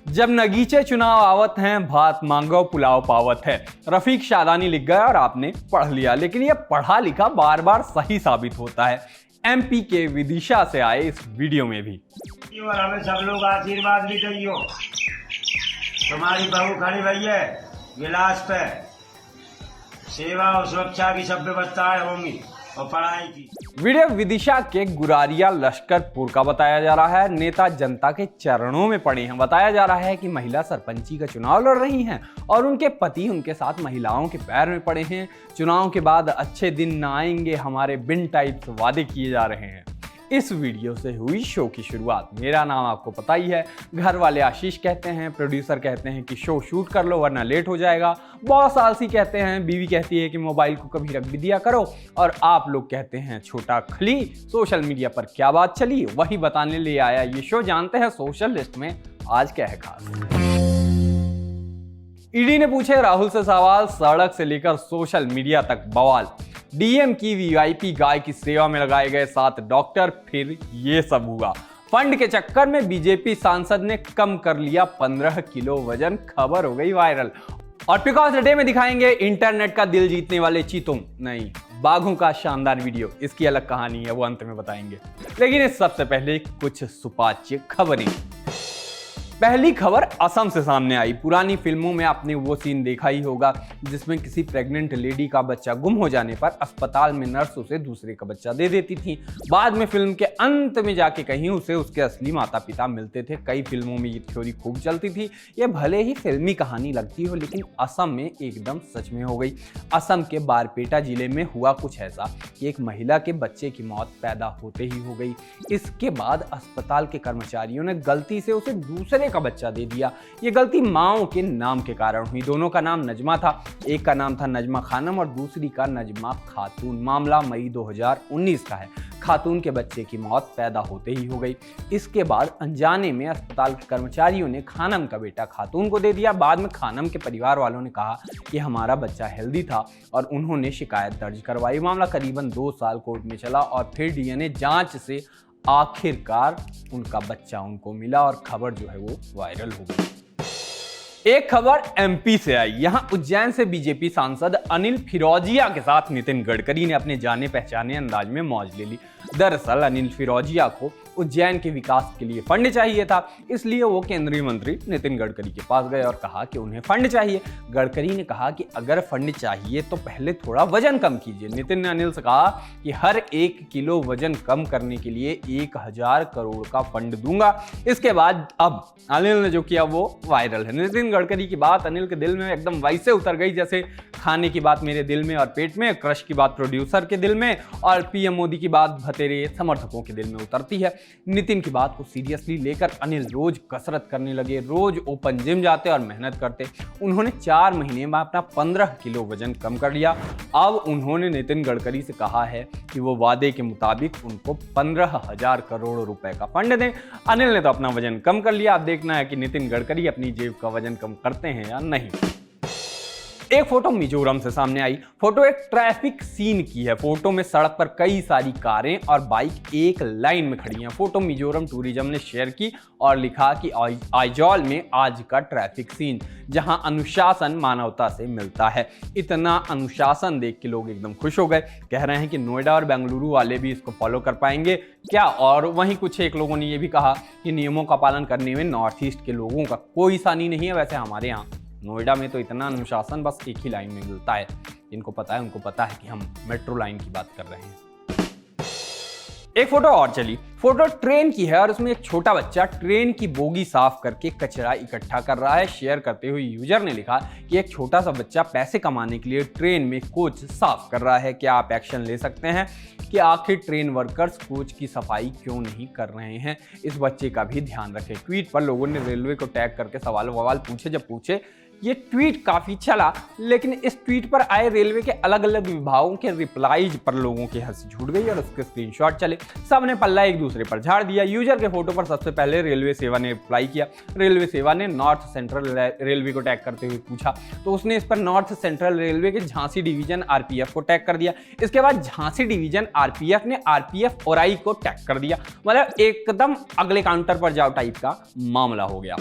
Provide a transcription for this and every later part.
जब नगीचे चुनाव आवत हैं, भात मांगो पुलाव पावत है। रफीक शादानी लिख गया और आपने पढ़ लिया, लेकिन यह पढ़ा लिखा बार बार सही साबित होता है। एमपी के विदिशा से आए इस वीडियो में भी। और हमें सब लोग आशीर्वाद भी करियो। तुम्हारी बहू खड़ी भई है गिलास पे। सेवा और सुरक्षा की सब व्यवस्थाएं होंगी और पढ़ाई की। वीडियो विदिशा के गुरारिया लश्करपुर का बताया जा रहा है। नेता जनता के चरणों में पड़े हैं। बताया जा रहा है कि महिला सरपंची का चुनाव लड़ रही हैं और उनके पति उनके साथ महिलाओं के पैर में पड़े हैं। चुनाव के बाद अच्छे दिन न आएंगे हमारे बिन टाइप्स वादे किए जा रहे हैं। इस वीडियो से हुई शो की शुरुआत। मेरा नाम आपको पता ही है। घर वाले आशीष कहते हैं, प्रोड्यूसर कहते हैं कि शो शूट कर लो वरना लेट हो जाएगा। बॉस आलसी कहते हैं, बीवी कहती है कि मोबाइल को कभी रख भी दिया करो, और आप लोग कहते हैं छोटा खली। सोशल मीडिया पर क्या बात चली वही बताने ले आया ये शो। जानते हैं सोशल लिस्ट में आज क्या है खास। ईडी ने पूछे राहुल से सवाल, सड़क से लेकर सोशल मीडिया तक बवाल। डीएम की वीआईपी गाय की सेवा में लगाए गए 7 डॉक्टर, फिर ये सब हुआ। फंड के चक्कर में बीजेपी सांसद ने कम कर लिया 15 किलो वजन, खबर हो गई वायरल। और पिक ऑफ द डे में दिखाएंगे इंटरनेट का दिल जीतने वाले चीतों नहीं बाघों का शानदार वीडियो। इसकी अलग कहानी है, वो अंत में बताएंगे। लेकिन इस सबसे पहले कुछ सुपाच्य खबरें। पहली खबर असम से सामने आई। पुरानी फिल्मों में आपने वो सीन देखा ही होगा जिसमें किसी प्रेग्नेंट लेडी का बच्चा गुम हो जाने पर अस्पताल में नर्स उसे दूसरे का बच्चा दे देती थी। बाद में फिल्म के अंत में जाके कहीं उसे उसके असली माता पिता मिलते थे। कई फिल्मों में ये थ्योरी खूब चलती थी। ये भले ही फिल्मी कहानी लगती हो, लेकिन असम में एकदम सच में हो गई। असम के बारपेटा जिले में हुआ कुछ ऐसा कि एक महिला के बच्चे की मौत पैदा होते ही हो गई। इसके बाद अस्पताल के कर्मचारियों ने गलती से उसे दूसरे का बच्चा दे दिया। ये गलती माओ के नाम के कारण हुई। दोनों का नाम नजमा था। एक का नाम था नजमा खानम और दूसरी का नजमा खातून। मामला मई 2019 का है। खातून के बच्चे की मौत पैदा होते ही हो गई। इसके बाद अनजाने में अस्पताल के कर्मचारियों ने खानम का बेटा खातून को दे दिया। बाद में खानम के परिवार वालों ने कहा कि हमारा बच्चा हेल्दी था और उन्होंने शिकायत दर्ज करवाई। मामला करीबन 2 साल कोर्ट में चला और फिर डीएनए जांच से आखिरकार उनका बच्चा उनको मिला और खबर जो है वो वायरल हो गई। एक खबर एमपी से आई। यहां उज्जैन से बीजेपी सांसद अनिल फिरोजिया के साथ नितिन गडकरी ने अपने जाने पहचाने अंदाज में मौज ले ली। दरअसल अनिल फिरोजिया को उज्जैन के विकास के लिए फंड चाहिए था, इसलिए वो केंद्रीय मंत्री नितिन गडकरी के पास गए और कहा कि उन्हें फंड चाहिए। गडकरी ने कहा कि अगर फंड चाहिए तो पहले थोड़ा वजन कम कीजिए। नितिन ने अनिल से कहा कि हर 1 किलो वजन कम करने के लिए 1000 करोड़ का फंड दूंगा। इसके बाद अब अनिल ने जो किया वो वायरल है। नितिन गडकरी की बात अनिल के दिल में एकदम वैसे उतर गई जैसे खाने की बात मेरे दिल में और पेट में, क्रश की बात प्रोड्यूसर के दिल में और पीएम मोदी की बात भतेरे समर्थकों के दिल में उतरती है। नितिन की बात को सीरियसली लेकर अनिल रोज कसरत करने लगे, रोज ओपन जिम जाते और मेहनत करते। उन्होंने 4 महीने में अपना 15 किलो वजन कम कर लिया। अब उन्होंने नितिन गडकरी से कहा है कि वो वादे के मुताबिक उनको 15,000 करोड़ रुपए का फंड दें। अनिल ने तो अपना वजन कम कर लिया। अब देखना है कि नितिन गडकरी अपनी जेब का वजन कम करते हैं या नहीं। एक फोटो मिजोरम से सामने आई। फोटो एक ट्रैफिक सीन की है। फोटो में सड़क पर कई सारी कारें और बाइक एक लाइन में खड़ी हैं। फोटो मिजोरम टूरिज्म ने शेयर की और लिखा कि आइजॉल में आज का ट्रैफिक सीन, जहां अनुशासन मानवता से मिलता है। इतना अनुशासन देख के लोग एकदम खुश हो गए। कह रहे हैं कि नोएडा और बेंगलुरु वाले भी इसको फॉलो कर पाएंगे क्या। और वहीं कुछ एक लोगों ने ये भी कहा कि नियमों का पालन करने में नॉर्थ ईस्ट के लोगों का कोई सानी नहीं है। वैसे हमारे यहाँ नोएडा में तो इतना अनुशासन बस एक ही लाइन में मिलता है। जिनको पता है उनको पता है कि हम मेट्रो लाइन की बात कर रहे हैं। एक फोटो और चली। फोटो ट्रेन की है और उसमें एक छोटा बच्चा ट्रेन की बोगी साफ करके कचरा इकट्ठा कर रहा है। शेयर करते हुए यूजर ने लिखा कि एक छोटा सा बच्चा पैसे कमाने के लिए ट्रेन में कोच साफ कर रहा है। क्या आप एक्शन ले सकते हैं कि आखिर ट्रेन वर्कर्स कोच की सफाई क्यों नहीं कर रहे हैं? इस बच्चे का भी ध्यान रखें। ट्वीट पर लोगों ने रेलवे को टैग करके सवाल पूछे। जब पूछे ये ट्वीट काफी चला, लेकिन इस ट्वीट पर आए रेलवे के अलग अलग विभागों के रिप्लाईज पर लोगों की हंसी छूट गई और उसके स्क्रीनशॉट चले। सबने पल्ला एक दूसरे पर झाड़ दिया। यूजर के फोटो पर सबसे पहले रेलवे सेवा ने रिप्लाई किया। रेलवे सेवा ने नॉर्थ सेंट्रल रेलवे को टैग करते हुए पूछा, तो उसने इस पर नॉर्थ सेंट्रल रेलवे के झांसी डिवीजन आरपीएफ को टैग कर दिया। इसके बाद झांसी डिवीजन आरपीएफ ने आरपीएफ ओराई को टैग कर दिया। मतलब एकदम अगले काउंटर पर जाओ टाइप का मामला हो गया।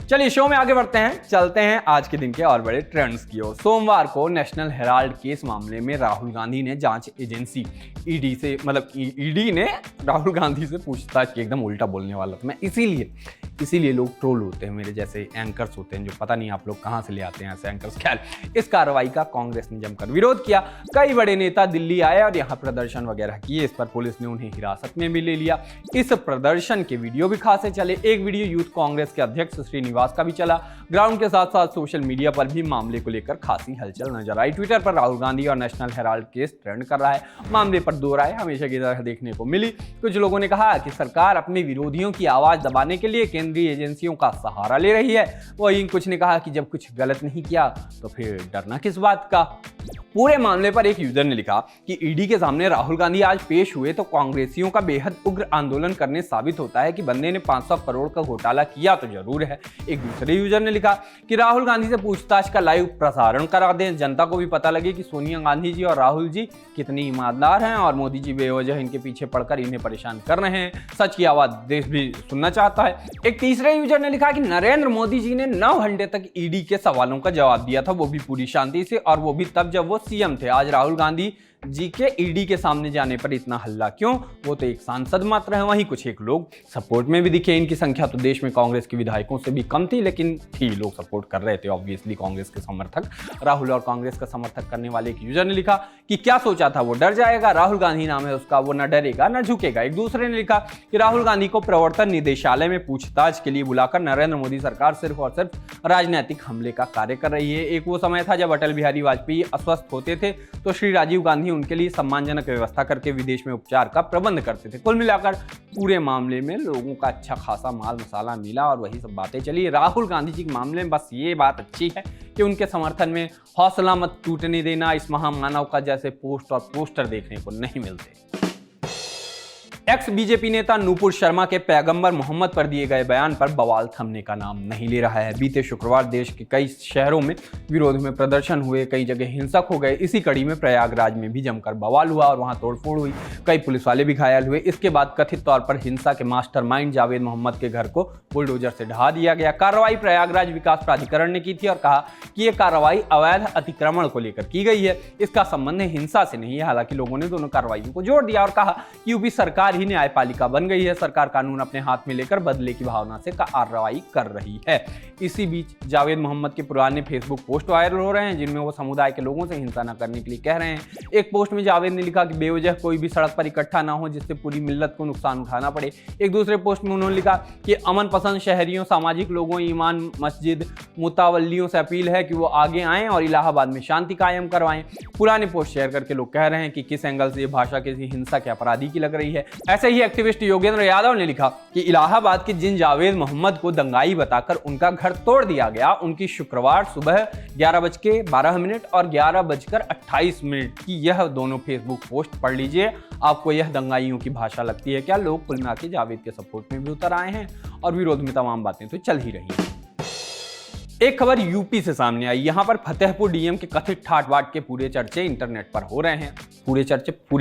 चलिए शो में आगे बढ़ते हैं, चलते हैं आज के दिन के और बड़े ट्रेंड्स की ओर। सोमवार को नेशनल हेराल्ड केस मामले में राहुल गांधी ने जांच एजेंसी ईडी से, मतलब ईडी ने राहुल गांधी से पूछताछ की। एकदम उल्टा बोलने वाला था मैं, इसीलिए लोग ट्रोल होते हैं, मेरे जैसे एंकर्स होते हैं जो पता नहीं आप लोग कहां से ले आते हैं ऐसे एंकर्स। खैर, इस कार्रवाई का कांग्रेस ने जमकर विरोध किया। कई बड़े नेता दिल्ली आए और यहां प्रदर्शन वगैरह किए। इस पर पुलिस ने उन्हें हिरासत में भी ले लिया। इस प्रदर्शन के वीडियो भी खासे चले। एक वीडियो यूथ कांग्रेस के अध्यक्ष श्रीनिवास का भी चला। ग्राउंड के साथ साथ सोशल मीडिया पर भी मामले को लेकर खासी हलचल नजर आई। ट्विटर पर राहुल गांधी और नेशनल हेराल्ड केस ट्रेंड कर रहा है। मामले पर दो राय हमेशा की तरह देखने को मिली। कुछ लोगों ने कहा कि सरकार अपने विरोधियों की आवाज दबाने के लिए केंद्रीय एजेंसियों का सहारा ले रही है। वहीं कुछ ने कहा कि जब कुछ गलत नहीं किया तो फिर डरना किस बात का। पूरे मामले पर एक यूजर ने लिखा कि ईडी के सामने राहुल गांधी आज पेश हुए तो कांग्रेसियों का बेहद उग्र आंदोलन करने साबित होता है कि बंदे ने 500 करोड़ का घोटाला किया तो जरूर है। एक दूसरे यूजर ने लिखा कि राहुल गांधी से पूछताछ का लाइव प्रसारण करा दें, जनता को भी पता लगे कि सोनिया गांधी जी और राहुल जी कितनी ईमानदार हैं और मोदी जी बेवजह इनके पीछे पड़कर इन्हें परेशान कर रहे हैं। सच की आवाज देश भी सुनना चाहता है। एक तीसरे यूजर ने लिखा कि नरेंद्र मोदी जी ने 9 घंटे तक ईडी के सवालों का जवाब दिया था, वो भी पूरी शांति से, और वो भी तब जब वो सीएम थे। आज राहुल गांधी जी के ईडी के सामने जाने पर इतना हल्ला क्यों? वो तो एक सांसद मात्र है। वहीं कुछ एक लोग सपोर्ट में भी दिखे। इनकी संख्या तो देश में कांग्रेस के विधायकों से भी कम थी, लेकिन थी, लोग सपोर्ट कर रहे थे ऑब्वियसली कांग्रेस के समर्थक। राहुल और कांग्रेस का समर्थक करने वाले एक यूजर ने लिखा कि क्या सोचा था वो डर जाएगा, राहुल गांधी नाम है उसका, वो न डरेगा न झुकेगा। एक दूसरे ने लिखा कि राहुल गांधी को प्रवर्तन निदेशालय में पूछताछ के लिए बुलाकर नरेंद्र मोदी सरकार सिर्फ और सिर्फ राजनीतिक हमले का कार्य कर रही है। एक वो समय था जब अटल बिहारी वाजपेयी अस्वस्थ होते थे तो श्री राजीव गांधी उनके लिए सम्मानजनक व्यवस्था करके विदेश में उपचार का प्रबंध करते थे। कुल मिलाकर पूरे मामले में लोगों का अच्छा खासा माल मसाला मिला और वही सब बातें चली। राहुल गांधी जी के मामले में बस ये बात अच्छी है कि उनके समर्थन में हौसला मत टूटने देना इस महामानव का जैसे पोस्ट और पोस्टर देखने को नहीं मिलते। एक्स बीजेपी नेता नूपुर शर्मा के पैगंबर मोहम्मद पर दिए गए बयान पर बवाल थमने का नाम नहीं ले रहा है। बीते शुक्रवार देश के कई शहरों में विरोध में प्रदर्शन हुए, कई जगह हिंसक हो गए। इसी कड़ी में प्रयागराज में भी जमकर बवाल हुआ और वहां तोड़फोड़ हुई। कई पुलिस वाले भी घायल हुए। इसके बाद कथित तौर पर हिंसा के मास्टरमाइंड जावेद मोहम्मद के घर को बुलडोजर से ढहा दिया गया। कार्रवाई प्रयागराज विकास प्राधिकरण ने की थी और कहा कि यह कार्रवाई अवैध अतिक्रमण को लेकर की गई है, इसका संबंध हिंसा से नहीं है। हालांकि लोगों ने दोनों कार्रवाइयों को जोड़ दिया और कहा कि यूपी सरकार ही न्यायपालिका बन गई है, सरकार कानून अपने हाथ में लेकर बदले की भावना से कार्रवाई कर रही है। इसी बीच जावेद मोहम्मद के पुराने फेसबुक पोस्ट वायरल हो रहे हैं जिनमें वो समुदाय के लोगों से हिंसा न करने के लिए कह रहे हैं। एक पोस्ट में जावेद ने लिखा कि बेवजह कोई भी सड़क पर इकट्ठा ना हो जिससे पूरी मिल्लत को नुकसान उठाना पड़े। एक दूसरे पोस्ट में उन्होंने लिखा कि अमन पसंद शहरियों, सामाजिक लोगों, ईमान मस्जिद मुतावल्लियों से अपील है कि वो आगे आएं और इलाहाबाद में शांति कायम करवाएं। पुराने पोस्ट शेयर करके लोग कह रहे हैं कि किस एंगल से ये भाषा किसी हिंसा के अपराधी की लग रही है। ऐसे ही एक्टिविस्ट योगेंद्र यादव ने लिखा कि इलाहाबाद के जिन जावेद मोहम्मद को दंगाई बताकर उनका घर तोड़ दिया गया, उनकी शुक्रवार सुबह 11:12 और 11:28 की यह दोनों फेसबुक पोस्ट पढ़ लीजिए। आपको यह दंगाइयों की भाषा लगती है क्या? लोग कुल मिला के जावेद के सपोर्ट में भी उतर आए हैं और विरोध में तमाम बातें तो चल ही रही हैं। एक खबर यूपी से सामने आई। यहां पर फतेहपुर डीएम के कथित ठाट बाट के पूरे चर्चे इंटरनेट पर हो रहे हैं। पूरे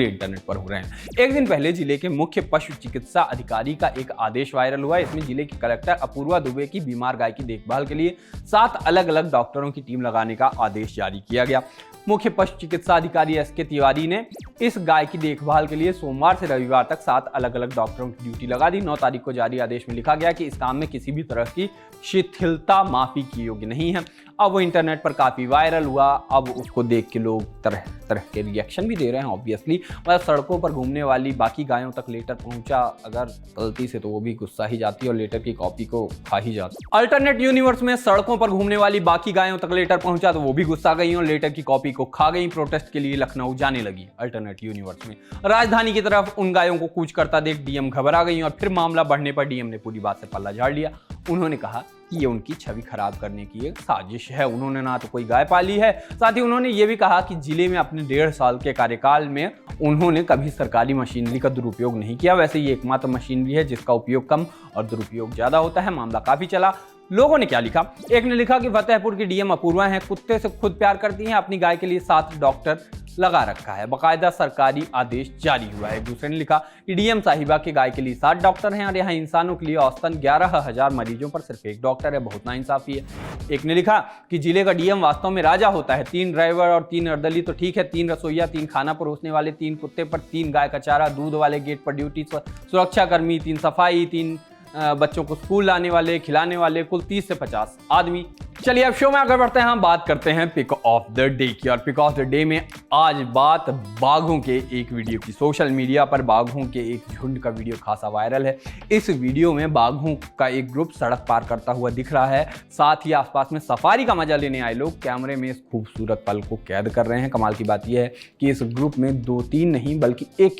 इंटरनेट पर हो रहे हैं। एक दिन पहले जिले के मुख्य पशु चिकित्सा अधिकारी का एक आदेश वायरल हुआ। इसमें जिले की कलेक्टर अपूर्वा दुबे की बीमार गाय की देखभाल के लिए 7 अलग-अलग डॉक्टरों की टीम लगाने का आदेश जारी किया गया। मुख्य पशु चिकित्सा अधिकारी एसके तिवारी ने इस गाय की देखभाल के लिए सोमवार से रविवार तक 7 अलग-अलग डॉक्टरों की ड्यूटी लगा दी। 9 तारीख को जारी आदेश में लिखा गया कि इस काम में किसी भी तरह की शिथिलता माफी की योग्य नहीं है। अब वो इंटरनेट पर काफी वायरल हुआ। अब उसको देख के लोग तरह तरह के रिएक्शन भी दे रहे हैं ऑब्वियसली। मतलब सड़कों पर घूमने वाली बाकी गायों तक लेटर पहुंचा अगर गलती से तो वो भी गुस्सा ही जाती है और लेटर की कॉपी को खा ही जाती है। अल्टरनेट यूनिवर्स में सड़कों पर घूमने वाली बाकी गायों तक लेटर पहुंचा तो वो भी गुस्सा गई और लेटर की कॉपी को खा गई। प्रोटेस्ट के लिए लखनऊ जाने लगी। अल्टरनेट यूनिवर्स में राजधानी की तरफ उन गायों को कूच करता देख डीएम घबरा गई और फिर मामला बढ़ने पर डीएम ने पूरी बात से पल्ला झाड़ लिया। उन्होंने कहा कि ये उनकी छवि खराब करने की एक साजिश है। उन्होंने ना तो कोई गाय पाली है, साथ ही उन्होंने ये भी कहा कि जिले में अपने 1.5 साल के कार्यकाल में उन्होंने कभी सरकारी मशीनरी का दुरुपयोग नहीं किया। वैसे ये एकमात्र मशीनरी है जिसका उपयोग कम और दुरुपयोग ज्यादा होता है। मामला काफी चला। लोगों ने क्या लिखा, एक ने लिखा कि फतेहपुर की डीएम अपूर्वा हैं, कुत्ते से खुद प्यार करती हैं, अपनी गाय के लिए 7 डॉक्टर लगा रखा है, बकायदा सरकारी आदेश जारी हुआ है। एक दूसरे ने लिखा कि डीएम साहिबा के गाय के लिए 7 डॉक्टर हैं और यहाँ इंसानों के लिए औसतन 11,000 मरीजों पर सिर्फ 1 डॉक्टर है, बहुत नाइंसाफी है। एक ने लिखा कि जिले का डीएम वास्तव में राजा होता है, 3 ड्राइवर और 3 अर्दली तो ठीक है, 3 रसोईया, 3 खाना परोसने वाले, 3 कुत्ते पर, 3 गाय का चारा, दूध वाले गेट पर ड्यूटी, सुरक्षाकर्मी, 3 सफाई, 3 बच्चों को स्कूल लाने वाले, खिलाने वाले, कुल 30 से 50 आदमी। चलिए अब शो में आगे बढ़ते हैं, हम बात करते हैं पिक ऑफ द डे की। और पिक ऑफ द डे में आज बात बाघों के एक वीडियो की। सोशल मीडिया पर बाघों के एक झुंड का वीडियो खासा वायरल है। इस वीडियो में बाघों का एक ग्रुप सड़क पार करता हुआ दिख रहा है, साथ ही आसपास में सफारी का मजा लेने आए लोग कैमरे में इस खूबसूरत पल को कैद कर रहे हैं। कमाल की बात यह है कि इस ग्रुप में 2-3 नहीं बल्कि एक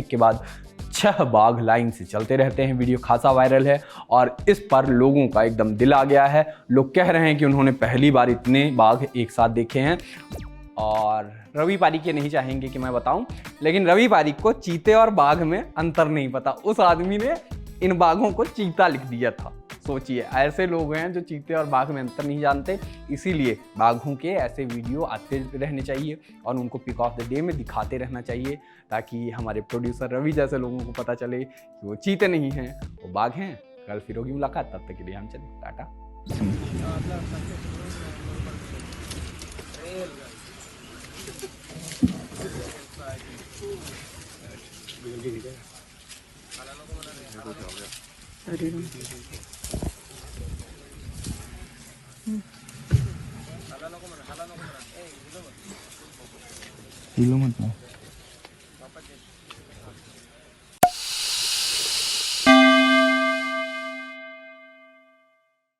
के बाद 6 बाघ लाइन से चलते रहते हैं। वीडियो खासा वायरल है और इस पर लोगों का एकदम दिल आ गया है। लोग कह रहे हैं कि उन्होंने पहली बार इतने बाघ एक साथ देखे हैं। और रवि पारिक ये नहीं चाहेंगे कि मैं बताऊं, लेकिन रवि पारिक को चीते और बाघ में अंतर नहीं पता। उस आदमी ने इन बाघों को चीता लिख दिया था। सोचिए, ऐसे लोग हैं जो चीते और बाघ में अंतर नहीं जानते। इसीलिए बाघों के ऐसे वीडियो आते रहने चाहिए और उनको पिक ऑफ द डे में दिखाते रहना चाहिए, ताकि हमारे प्रोड्यूसर रवि जैसे लोगों को पता चले कि वो चीते नहीं हैं, वो बाघ हैं। कल फिर होगी मुलाकात, तब तक के लिए हम चले टाटा। Dilo mantap.